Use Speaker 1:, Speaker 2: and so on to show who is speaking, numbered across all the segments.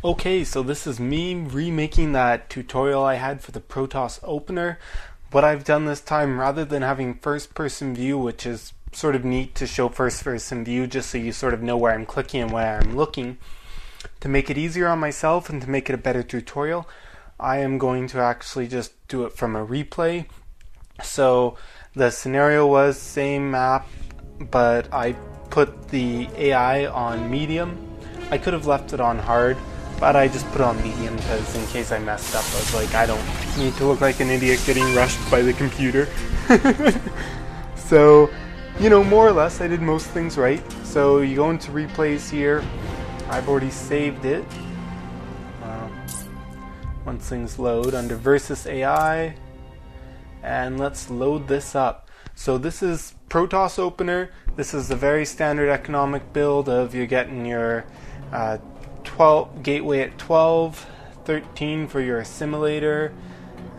Speaker 1: Okay, so this is me remaking that tutorial I had for the Protoss opener. What I've done this time, rather than having first person view, which is sort of neat to show first person view just so you sort of know where I'm clicking and where I'm looking, to make it easier on myself and to make it a better tutorial, I am going to actually just do it from a replay. So the scenario was same map, but I put the AI on medium. I could have left it on hard, but I just put it on medium because in case I messed up, I was like, I don't need to look like an idiot getting rushed by the computer. So, you know, more or less I did most things right. So you go into replays here. I've already saved it. Once things load, under versus AI, and let's load this up. So this is Protoss opener. This is the very standard economic build of you're getting your 12 gateway at 12, 13 for your assimilator,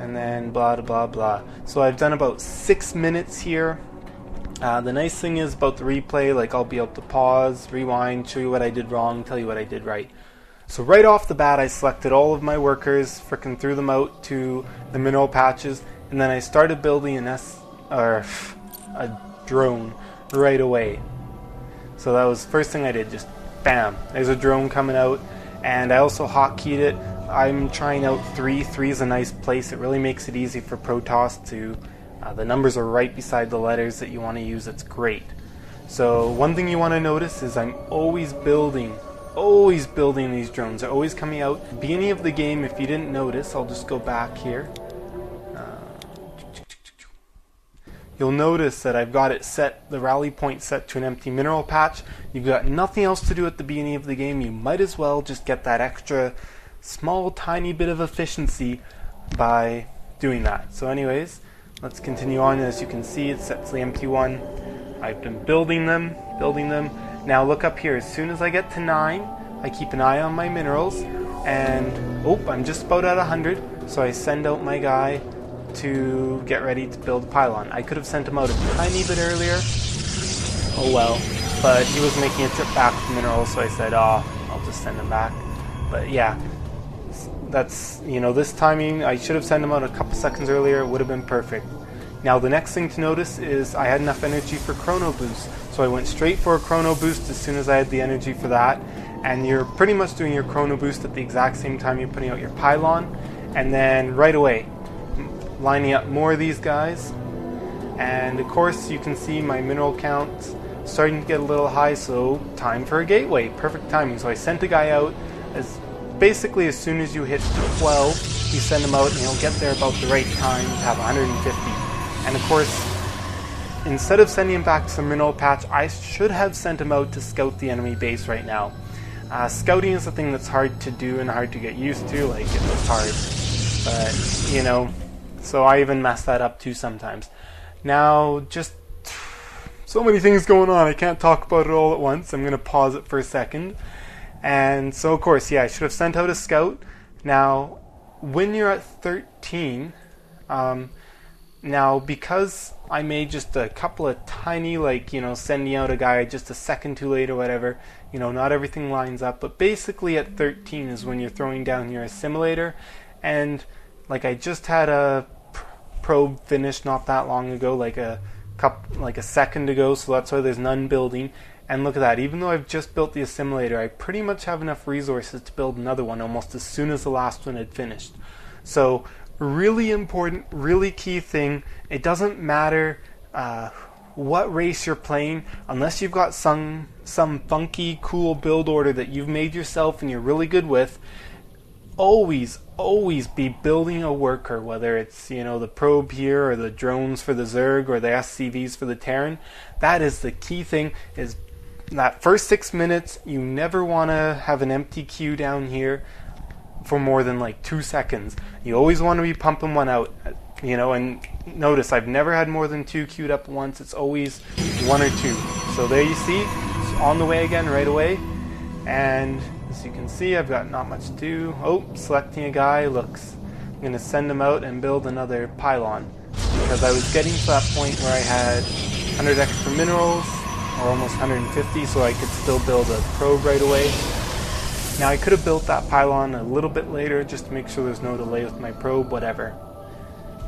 Speaker 1: and then blah blah blah. So I've done about 6 minutes here. The nice thing is about the replay, like I'll be able to pause, rewind, show you what I did wrong, tell you what I did right. So right off the bat I selected all of my workers, frickin' threw them out to the mineral patches, and then I started building a drone right away. So that was the first thing I did, just bam, there's a drone coming out, and I also hotkeyed it. I'm trying out 3. 3 is a nice place. It really makes it easy for Protoss to, the numbers are right beside the letters that you want to use. It's great. So one thing you want to notice is I'm always building these drones. They're always coming out. Beginning of the game, if you didn't notice, I'll just go back here. You'll notice that I've got it set, the rally point set to an empty mineral patch. You've got nothing else to do at the beginning of the game. You might as well just get that extra small tiny bit of efficiency by doing that. So anyways, let's continue on. As you can see, it's set to the empty one. I've been building them. Now look up here. As soon as I get to 9, I keep an eye on my minerals, and I'm just about at 100, so I send out my guy to get ready to build a pylon. I could have sent him out a tiny bit earlier, oh well, but he was making a trip back to minerals, so I said, I'll just send him back. But yeah, that's, you know, this timing, I should have sent him out a couple seconds earlier. It would have been perfect. Now the next thing to notice is I had enough energy for chrono boost, so I went straight for a chrono boost as soon as I had the energy for that. And you're pretty much doing your chrono boost at the exact same time you're putting out your pylon, and then right away lining up more of these guys. And of course you can see my mineral count starting to get a little high, so time for a gateway. Perfect timing. So I sent a guy out basically as soon as you hit 12, you send him out and he'll get there about the right time to have 150. And of course, instead of sending him back to the mineral patch, I should have sent him out to scout the enemy base right now. Scouting is a thing that's hard to do and hard to get used to. Like, it's hard, but you know, so I even mess that up too sometimes. Now, just so many things going on, I can't talk about it all at once. I'm going to pause it for a second. And so of course, yeah, I should have sent out a scout. Now, when you're at 13, now because I made just a couple of tiny, like, you know, sending out a guy just a second too late or whatever, you know, not everything lines up, but basically at 13 is when you're throwing down your assimilator. And like, I just had a probe finished not that long ago, like a second ago, so that's why there's none building. And look at that, even though I've just built the assimilator, I pretty much have enough resources to build another one almost as soon as the last one had finished. So really important, really key thing, it doesn't matter what race you're playing, unless you've got some funky cool build order that you've made yourself and you're really good with. Always be building a worker, whether it's, you know, the probe here or the drones for the Zerg or the SCVs for the Terran. That is the key thing, is that first 6 minutes, you never want to have an empty queue down here for more than like 2 seconds. You always want to be pumping one out, you know, and notice I've never had more than 2 queued up at once. It's always 1 or 2. So there you see, it's on the way again right away. And as you can see, I've got not much to do. Selecting a guy. I'm going to send him out and build another pylon, because I was getting to that point where I had 100 extra minerals, or almost 150, so I could still build a probe right away. Now I could have built that pylon a little bit later just to make sure there's no delay with my probe, whatever.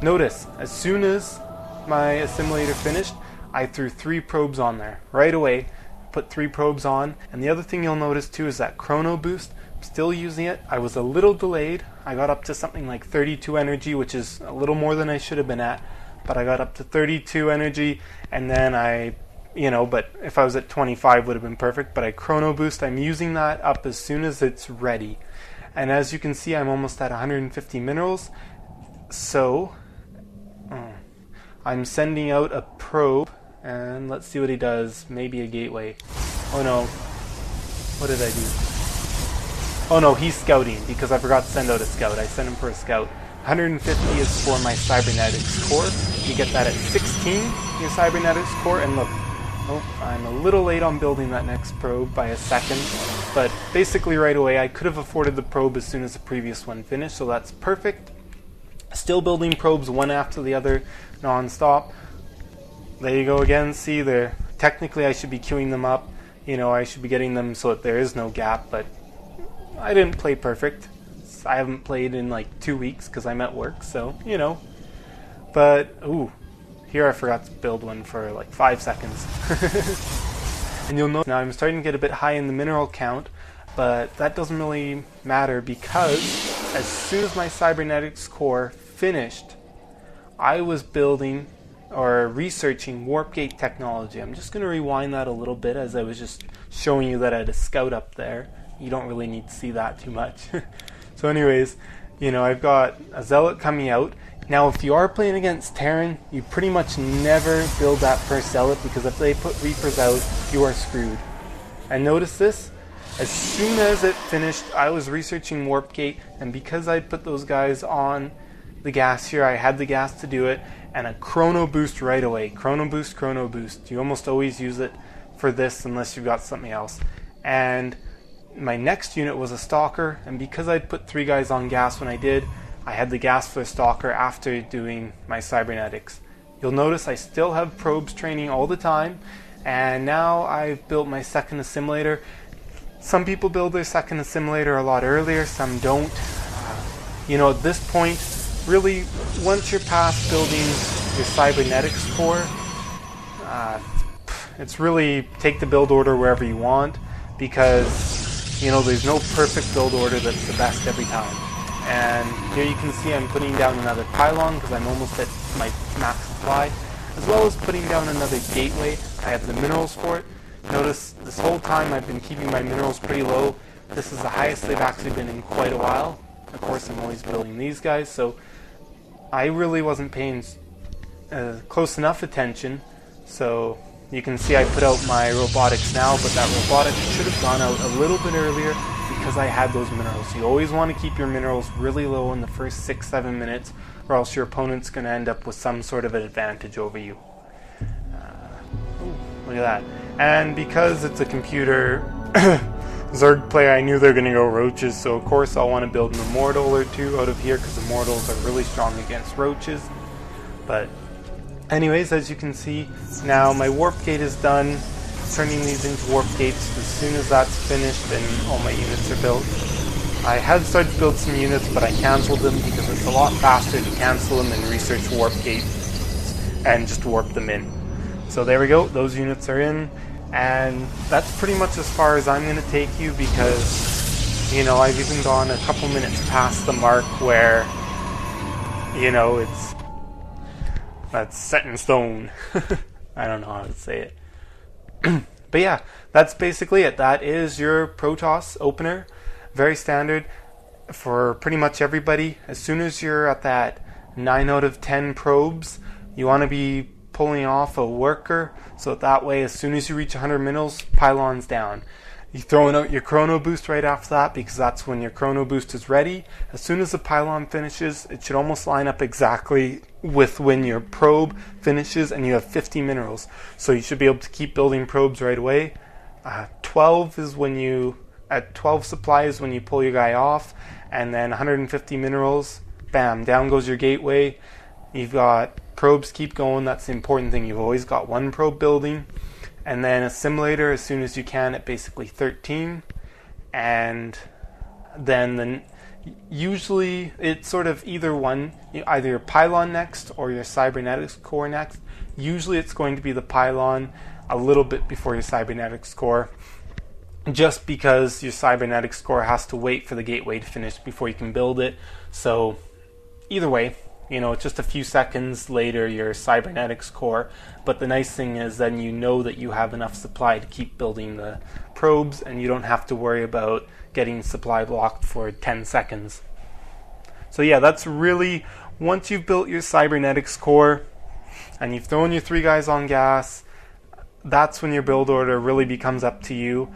Speaker 1: Notice, as soon as my assimilator finished, I threw 3 probes on there. Right away, put 3 probes on. And the other thing you'll notice too is that chrono boost. I'm still using it. I was a little delayed. I got up to something like 32 energy, which is a little more than I should have been at. But I got up to 32 energy, and then but if I was at 25 would have been perfect. But I chrono boost. I'm using that up as soon as it's ready. And as you can see, I'm almost at 150 minerals. So I'm sending out a probe, and let's see what he does. Maybe a gateway. Oh no. What did I do? Oh no, he's scouting because I forgot to send out a scout. I sent him for a scout. 150 is for my cybernetics core. You get that at 16, your cybernetics core. And look, I'm a little late on building that next probe by a second. But basically right away, I could have afforded the probe as soon as the previous one finished, so that's perfect. Still building probes one after the other, non-stop. There you go again. See there. Technically, I should be queuing them up. I should be getting them so that there is no gap, but I didn't play perfect. I haven't played in like 2 weeks because I'm at work, so, But, here I forgot to build one for like 5 seconds. And you'll notice now I'm starting to get a bit high in the mineral count, but that doesn't really matter because as soon as my cybernetics core finished, I was building or researching warp gate technology. I'm just going to rewind that a little bit as I was just showing you that I had a scout up there. You don't really need to see that too much. So anyways, I've got a zealot coming out. Now if you are playing against Terran, you pretty much never build that first zealot because if they put reapers out, you are screwed. And notice this, as soon as it finished, I was researching warp gate, and because I put those guys on the gas here, I had the gas to do it, and a chrono boost right away. Chrono boost, chrono boost. You almost always use it for this unless you've got something else. And my next unit was a stalker, and because I'd put 3 guys on gas when I did, I had the gas for the stalker after doing my cybernetics. You'll notice I still have probes training all the time, and now I've built my second assimilator. Some people build their second assimilator a lot earlier, some don't. At this point, really, once you're past building your cybernetics core, it's really take the build order wherever you want, because there's no perfect build order that's the best every time. And here you can see I'm putting down another pylon because I'm almost at my max supply, as well as putting down another gateway. I have the minerals for it. Notice this whole time I've been keeping my minerals pretty low. This is the highest they've actually been in quite a while. Of course, I'm always building these guys, so I really wasn't paying close enough attention. So you can see I put out my robotics now, but that robotics should have gone out a little bit earlier because I had those minerals. You always want to keep your minerals really low in the first 6-7 minutes, or else your opponent's going to end up with some sort of an advantage over you. Look at that. And because it's a computer Zerg player, I knew they're going to go roaches, so of course I'll want to build an immortal or 2 out of here because immortals are really strong against roaches. But anyways, as you can see, now my warp gate is done. Turning these into warp gates as soon as that's finished and all my units are built. I had started to build some units, but I cancelled them because it's a lot faster to cancel them and research warp gates and just warp them in. So there we go, those units are in, and that's pretty much as far as I'm going to take you because, I've even gone a couple minutes past the mark where, that's set in stone. I don't know how to say it. But yeah, that's basically it. That is your Protoss opener. Very standard for pretty much everybody. As soon as you're at that 9 out of 10 probes, you want to be pulling off a worker, so that way as soon as you reach 100 minerals, pylons down. You're throwing out your chrono boost right after that because that's when your chrono boost is ready. As soon as the pylon finishes, it should almost line up exactly with when your probe finishes and you have 50 minerals. So you should be able to keep building probes right away. 12 is when you, at 12 supply is when you pull your guy off, and then 150 minerals, bam, down goes your gateway. You've got probes keep going, that's the important thing. You've always got 1 probe building. And then assimilator as soon as you can at basically 13. And then usually it's sort of either one, either your pylon next or your cybernetics core next. Usually it's going to be the pylon a little bit before your cybernetics core, just because your cybernetics core has to wait for the gateway to finish before you can build it. So either way, it's just a few seconds later your cybernetics core, but the nice thing is then you know that you have enough supply to keep building the probes, and you don't have to worry about getting supply blocked for 10 seconds. So yeah, that's really, once you've built your cybernetics core and you've thrown your 3 guys on gas, that's when your build order really becomes up to you.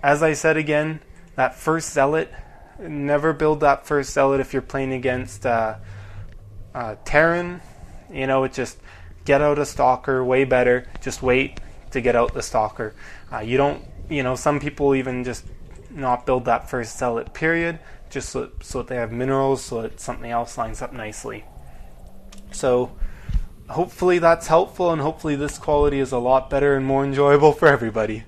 Speaker 1: As I said again, that first zealot, never build that first zealot if you're playing against Terran. It just get out a stalker, way better. Just wait to get out the stalker. You don't, some people even just not build that first zealot period, just so that they have minerals, so that something else lines up nicely. So hopefully that's helpful, and hopefully this quality is a lot better and more enjoyable for everybody.